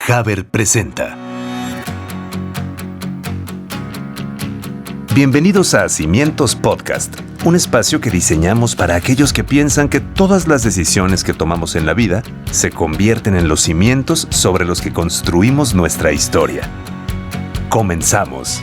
Haber presenta. Bienvenidos a Cimientos Podcast, un espacio que diseñamos para aquellos que piensan que todas las decisiones que tomamos en la vida se convierten en los cimientos sobre los que construimos nuestra historia. Comenzamos.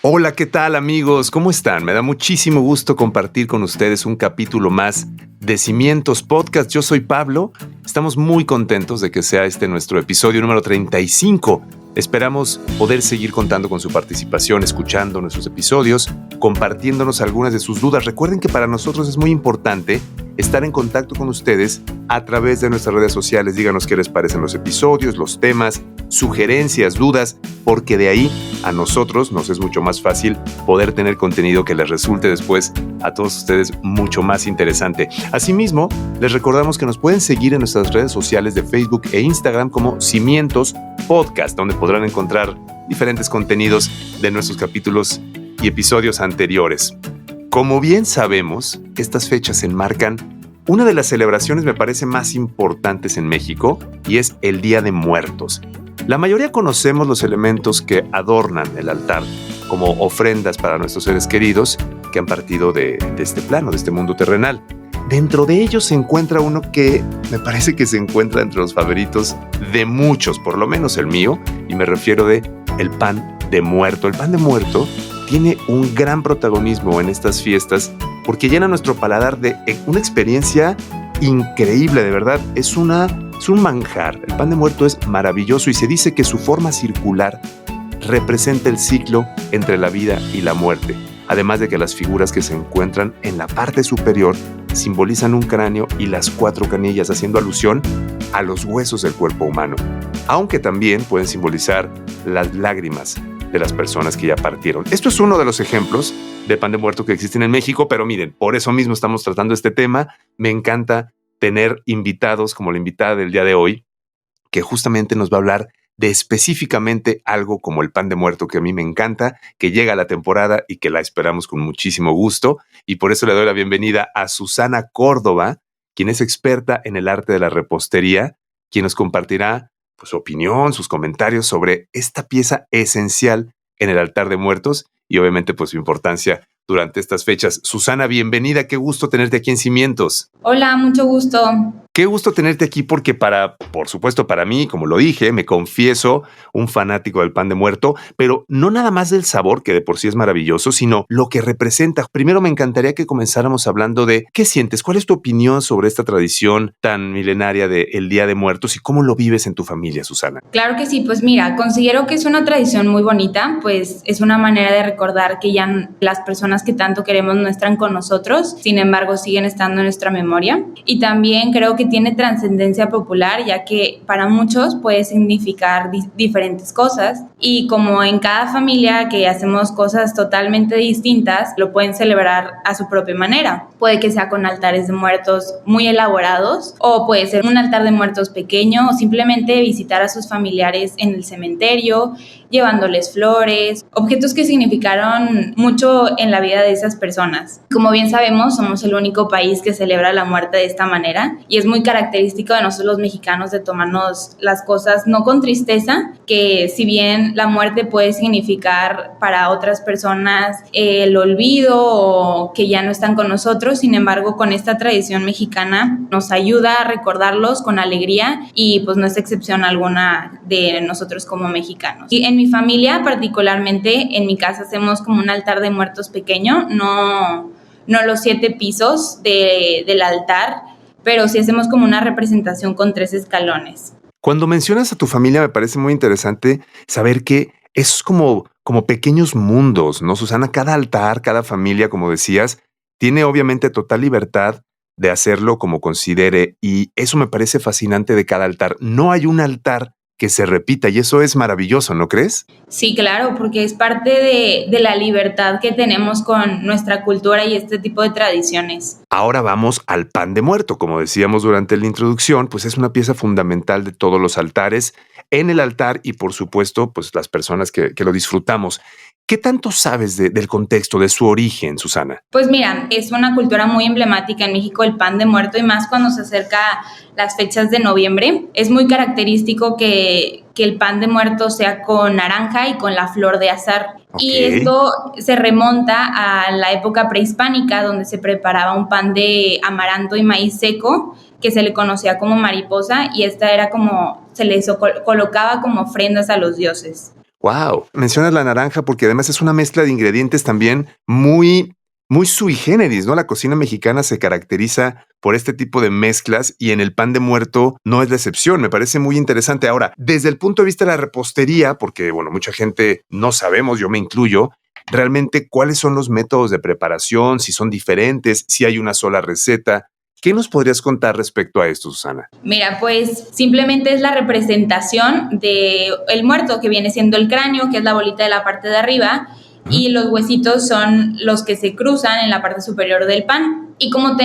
Hola, ¿qué tal amigos? ¿Cómo están? Me da muchísimo gusto compartir con ustedes un capítulo más de Cimientos Podcast. Yo soy Pablo. Estamos muy contentos de que sea este nuestro episodio número 35. Esperamos poder seguir contando con su participación, escuchando nuestros episodios, compartiéndonos algunas de sus dudas. Recuerden que para nosotros es muy importante estar en contacto con ustedes a través de nuestras redes sociales. Díganos qué les parecen los episodios, los temas, sugerencias, dudas, porque de ahí a nosotros nos es mucho más fácil poder tener contenido que les resulte después a todos ustedes mucho más interesante. Asimismo, les recordamos que nos pueden seguir en nuestras redes sociales de Facebook e Instagram como Cimientos Podcast, donde podrán encontrar diferentes contenidos de nuestros capítulos y episodios anteriores. Como bien sabemos, estas fechas enmarcan una de las celebraciones me parece más importantes en México y es el Día de Muertos. La mayoría conocemos los elementos que adornan el altar como ofrendas para nuestros seres queridos que han partido de este plano, de este mundo terrenal. Dentro de ellos se encuentra uno que me parece que se encuentra entre los favoritos de muchos, por lo menos el mío, y me refiero de el pan de muerto. El pan de muerto tiene un gran protagonismo en estas fiestas porque llena nuestro paladar de una experiencia increíble, de verdad. Es un manjar. El pan de muerto es maravilloso y se dice que su forma circular representa el ciclo entre la vida y la muerte. Además de que las figuras que se encuentran en la parte superior simbolizan un cráneo y las 4 canillas, haciendo alusión a los huesos del cuerpo humano, aunque también pueden simbolizar las lágrimas de las personas que ya partieron. Esto es uno de los ejemplos de pan de muerto que existen en México, pero miren, por eso mismo estamos tratando este tema. Me encanta tener invitados como la invitada del día de hoy, que justamente nos va a hablar de específicamente algo como el pan de muerto, que a mí me encanta, que llega la temporada y que la esperamos con muchísimo gusto. Y por eso le doy la bienvenida a Susana Córdoba, quien es experta en el arte de la repostería, quien nos compartirá su opinión, sus comentarios sobre esta pieza esencial en el altar de muertos y obviamente su importancia durante estas fechas. Susana, bienvenida, qué gusto tenerte aquí en Cimientos. Hola, mucho gusto. Qué gusto tenerte aquí porque por supuesto para mí, como lo dije, me confieso un fanático del pan de muerto, pero no nada más del sabor, que de por sí es maravilloso, sino lo que representa. Primero me encantaría que comenzáramos hablando de ¿qué sientes? ¿Cuál es tu opinión sobre esta tradición tan milenaria del Día de Muertos y cómo lo vives en tu familia, Susana? Claro que sí, pues mira, considero que es una tradición muy bonita, pues es una manera de recordar que ya las personas que tanto queremos no están con nosotros, sin embargo siguen estando en nuestra memoria. Y también creo que tiene trascendencia popular, ya que para muchos puede significar diferentes cosas, y como en cada familia que hacemos cosas totalmente distintas, lo pueden celebrar a su propia manera. Puede que sea con altares de muertos muy elaborados, o puede ser un altar de muertos pequeño, o simplemente visitar a sus familiares en el cementerio, llevándoles flores, objetos que significaron mucho en la vida de esas personas. Como bien sabemos, somos el único país que celebra la muerte de esta manera y es muy característico de nosotros los mexicanos de tomarnos las cosas no con tristeza, que si bien la muerte puede significar para otras personas el olvido o que ya no están con nosotros, sin embargo, con esta tradición mexicana nos ayuda a recordarlos con alegría y pues no es excepción alguna de nosotros como mexicanos. Y en mi familia, particularmente en mi casa, hacemos como un altar de muertos pequeño, no los 7 pisos del altar, pero sí hacemos como una representación con 3 escalones. Cuando mencionas a tu familia me parece muy interesante saber que es como pequeños mundos, ¿no, Susana? Cada altar, cada familia, como decías, tiene obviamente total libertad de hacerlo como considere y eso me parece fascinante de cada altar. No hay un altar que se repita y eso es maravilloso, ¿no crees? Sí, claro, porque es parte de la libertad que tenemos con nuestra cultura y este tipo de tradiciones. Ahora vamos al pan de muerto. Como decíamos durante la introducción, pues es una pieza fundamental de todos los altares, en el altar y por supuesto, pues las personas que lo disfrutamos. ¿Qué tanto sabes del contexto, de su origen, Susana? Pues mira, es una cultura muy emblemática en México el pan de muerto y más cuando se acerca las fechas de noviembre. Es muy característico que el pan de muerto sea con naranja y con la flor de azahar. Okay. Y esto se remonta a la época prehispánica donde se preparaba un pan de amaranto y maíz seco que se le conocía como mariposa y esta era como, se le colocaba como ofrendas a los dioses. Wow, mencionas la naranja porque además es una mezcla de ingredientes también muy sui generis, ¿no? La cocina mexicana se caracteriza por este tipo de mezclas y en el pan de muerto no es la excepción. Me parece muy interesante. Ahora, desde el punto de vista de la repostería, porque, bueno, mucha gente no sabemos, yo me incluyo, realmente cuáles son los métodos de preparación, si son diferentes, si hay una sola receta. ¿Qué nos podrías contar respecto a esto, Susana? Mira, pues simplemente es la representación del muerto, que viene siendo el cráneo, que es la bolita de la parte de arriba, y los huesitos son los que se cruzan en la parte superior del pan. Y como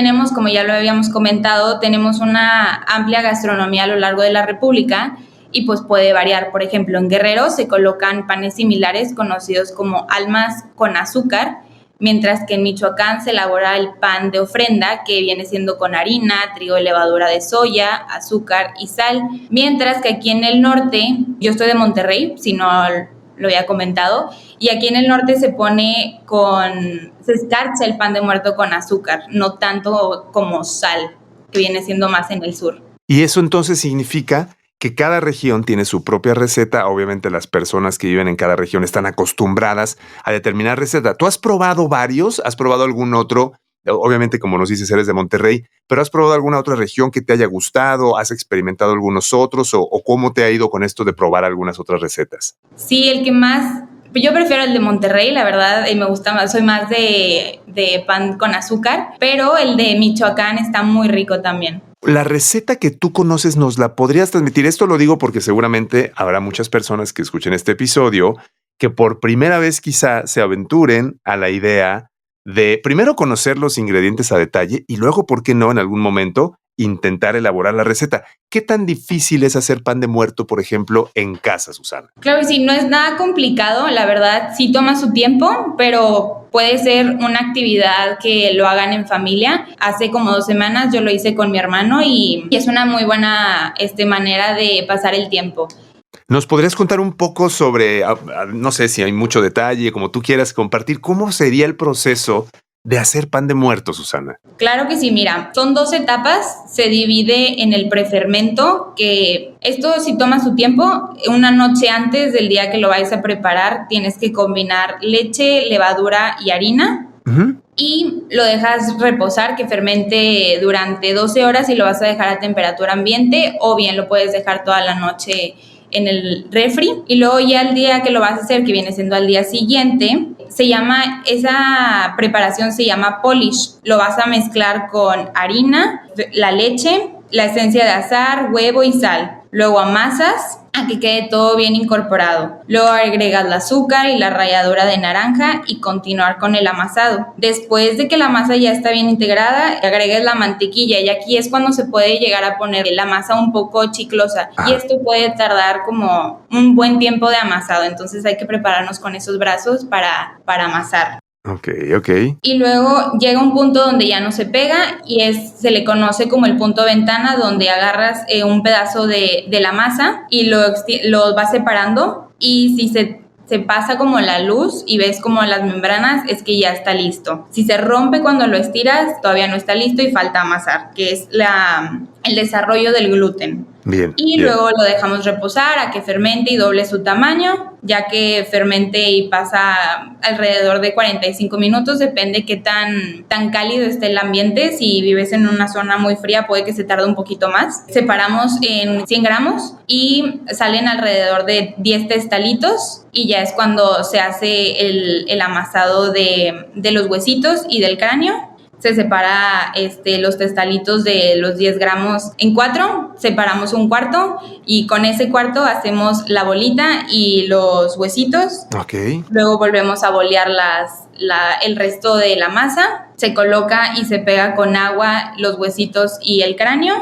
ya lo habíamos comentado, tenemos una amplia gastronomía a lo largo de la República y pues puede variar. Por ejemplo, en Guerrero se colocan panes similares conocidos como almas con azúcar, mientras que en Michoacán se elabora el pan de ofrenda, que viene siendo con harina, trigo de levadura de soya, azúcar y sal, mientras que aquí en el norte, yo estoy de Monterrey, si no lo había comentado, y aquí en el norte se escarcha el pan de muerto con azúcar, no tanto como sal, que viene siendo más en el sur. Y eso entonces significa que cada región tiene su propia receta. Obviamente las personas que viven en cada región están acostumbradas a determinar receta. ¿Tú has probado varios? ¿Has probado algún otro? Obviamente, como nos dices, eres de Monterrey, pero ¿has probado alguna otra región que te haya gustado? ¿Has experimentado algunos otros? ¿O cómo te ha ido con esto de probar algunas otras recetas? Sí, el que más... Yo prefiero el de Monterrey, la verdad, y me gusta más, soy más de pan con azúcar, pero el de Michoacán está muy rico también. La receta que tú conoces, ¿nos la podrías transmitir? Esto lo digo porque seguramente habrá muchas personas que escuchen este episodio que por primera vez quizá se aventuren a la idea de primero conocer los ingredientes a detalle y luego, ¿por qué no, en algún momento intentar elaborar la receta? ¿Qué tan difícil es hacer pan de muerto, por ejemplo, en casa, Susana? Claro que sí, no es nada complicado, la verdad sí toma su tiempo, pero puede ser una actividad que lo hagan en familia. Hace como 2 semanas yo lo hice con mi hermano y es una muy buena manera de pasar el tiempo. ¿Nos podrías contar un poco sobre, no sé si hay mucho detalle, como tú quieras compartir, cómo sería el proceso de hacer pan de muerto, Susana? Claro que sí, mira, son 2 etapas, se divide en el prefermento, que esto sí toma su tiempo. Una noche antes del día que lo vayas a preparar, tienes que combinar leche, levadura y harina. Y lo dejas reposar, que fermente durante 12 horas y lo vas a dejar a temperatura ambiente, o bien lo puedes dejar toda la noche en el refri. Y luego ya el día que lo vas a hacer, que viene siendo al día siguiente, esa preparación se llama polish. Lo vas a mezclar con harina, la leche, la esencia de azahar, huevo y sal. Luego amasas a que quede todo bien incorporado. Luego agregas el azúcar y la ralladura de naranja y continuar con el amasado. Después de que la masa ya está bien integrada, agregues la mantequilla y aquí es cuando se puede llegar a poner la masa un poco chiclosa y esto puede tardar como un buen tiempo de amasado, entonces hay que prepararnos con esos brazos para amasar. Ok. Y luego llega un punto donde ya no se pega y se le conoce como el punto ventana, donde agarras un pedazo de la masa y lo vas separando, y si se pasa como la luz y ves como las membranas, es que ya está listo. Si se rompe cuando lo estiras, todavía no está listo y falta amasar, que es el desarrollo del gluten. Bien. Luego lo dejamos reposar a que fermente y doble su tamaño, ya que fermente y pasa alrededor de 45 minutos, depende qué tan cálido esté el ambiente. Si vives en una zona muy fría puede que se tarde un poquito más. Separamos en 100 gramos y salen alrededor de 10 testalitos y ya es cuando se hace el amasado de los huesitos y del cráneo. Se separa los testalitos de los 10 gramos en 4, separamos un cuarto y con ese cuarto hacemos la bolita y los huesitos. Ok. Luego volvemos a bolear el resto de la masa, se coloca y se pega con agua los huesitos y el cráneo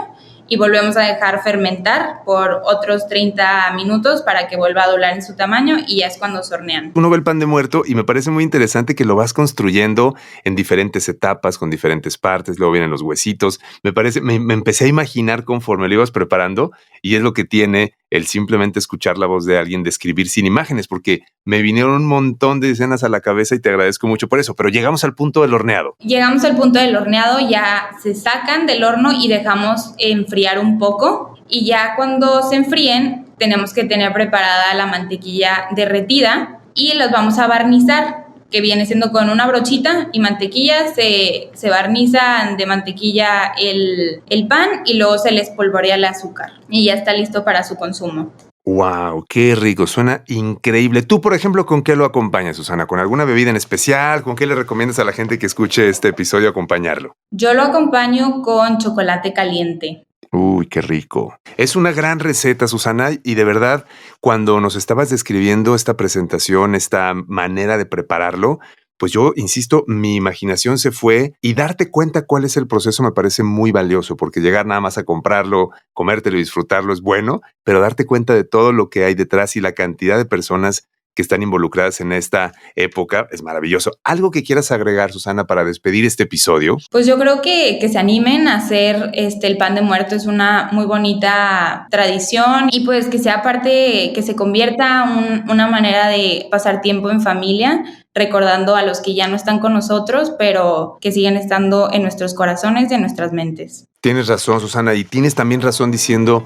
y volvemos a dejar fermentar por otros 30 minutos para que vuelva a doblar en su tamaño y ya es cuando se hornean. Uno ve el pan de muerto y me parece muy interesante que lo vas construyendo en diferentes etapas, con diferentes partes, luego vienen los huesitos. Me empecé a imaginar conforme lo ibas preparando y es lo que tiene el simplemente escuchar la voz de alguien describir sin imágenes, porque me vinieron un montón de escenas a la cabeza y te agradezco mucho por eso, pero llegamos al punto del horneado. Llegamos al punto del horneado, ya se sacan del horno y dejamos enfriar un poco y ya cuando se enfríen tenemos que tener preparada la mantequilla derretida y las vamos a barnizar, que viene siendo con una brochita y mantequilla, se barnizan de mantequilla el pan y luego se le espolvorea el azúcar y ya está listo para su consumo. ¡Wow! ¡Qué rico! Suena increíble. Tú, por ejemplo, ¿con qué lo acompañas, Susana? ¿Con alguna bebida en especial? ¿Con qué le recomiendas a la gente que escuche este episodio acompañarlo? Yo lo acompaño con chocolate caliente. Uy, qué rico. Es una gran receta, Susana, y de verdad, cuando nos estabas describiendo esta presentación, esta manera de prepararlo, pues yo, insisto, mi imaginación se fue y darte cuenta cuál es el proceso me parece muy valioso, porque llegar nada más a comprarlo, comértelo y disfrutarlo es bueno, pero darte cuenta de todo lo que hay detrás y la cantidad de personas que están involucradas en esta época es maravilloso. ¿Algo que quieras agregar, Susana, para despedir este episodio? Pues yo creo que se animen a hacer el pan de muerto, es una muy bonita tradición y pues que sea parte, que se convierta una manera de pasar tiempo en familia, recordando a los que ya no están con nosotros, pero que siguen estando en nuestros corazones y en nuestras mentes. Tienes razón, Susana, y tienes también razón diciendo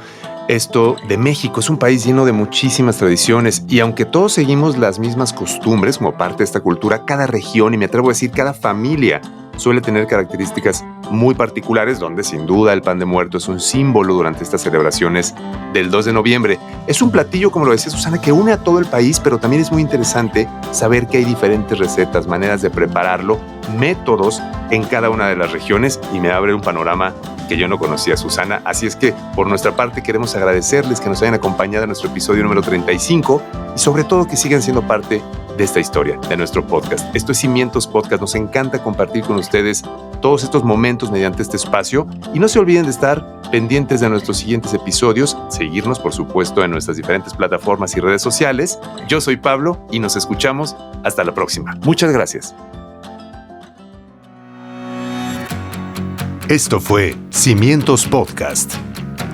esto de México. Es un país lleno de muchísimas tradiciones y aunque todos seguimos las mismas costumbres como parte de esta cultura, cada región y me atrevo a decir cada familia suele tener características muy particulares donde sin duda el pan de muerto es un símbolo durante estas celebraciones del 2 de noviembre. Es un platillo, como lo decía Susana, que une a todo el país, pero también es muy interesante saber que hay diferentes recetas, maneras de prepararlo, métodos en cada una de las regiones y me abre un panorama que yo no conocía, Susana. Así es que por nuestra parte queremos agradecerles que nos hayan acompañado en nuestro episodio número 35 y sobre todo que sigan siendo parte de esta historia, de nuestro podcast. Esto es Cimientos Podcast. Nos encanta compartir con ustedes todos estos momentos mediante este espacio y no se olviden de estar pendientes de nuestros siguientes episodios, seguirnos por supuesto en nuestras diferentes plataformas y redes sociales. Yo soy Pablo y nos escuchamos hasta la próxima. Muchas gracias. Esto fue Cimientos Podcast,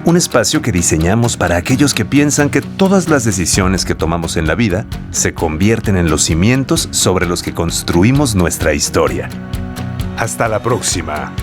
un espacio que diseñamos para aquellos que piensan que todas las decisiones que tomamos en la vida se convierten en los cimientos sobre los que construimos nuestra historia. Hasta la próxima.